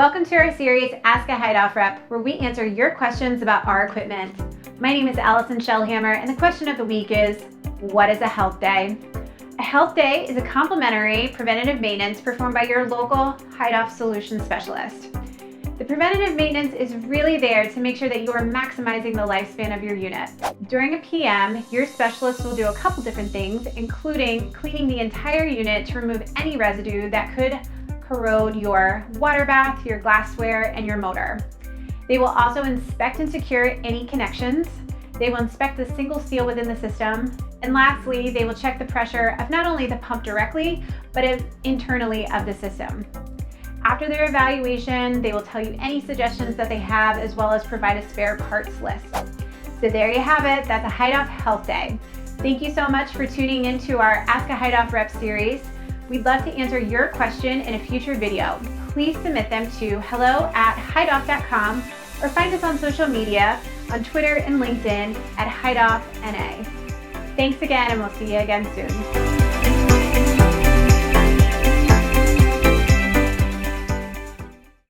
Welcome to our series, Ask a Heidolph Rep, where we answer your questions about our equipment. My name is Allison Shellhammer, and the question of the week is, what is a health day? A health day is a complimentary preventative maintenance performed by your local Heidolph solution specialist. The preventative maintenance is really there to make sure that you are maximizing the lifespan of your unit. During a PM, your specialist will do a couple different things, including cleaning the entire unit to remove any residue that could corrode your water bath, your glassware, and your motor. They will also inspect and secure any connections. They will inspect the single seal within the system. And lastly, they will check the pressure of not only the pump directly, but internally of the system. After their evaluation, they will tell you any suggestions that they have, as well as provide a spare parts list. So there you have it, that's a Heidolph Health Day. Thank you so much for tuning into our Ask a Heidolph Rep series. We'd love to answer your question in a future video. Please submit them to hello@heidolph.com or find us on social media on Twitter and LinkedIn at HeidolphNA. Thanks again, and we'll see you again soon.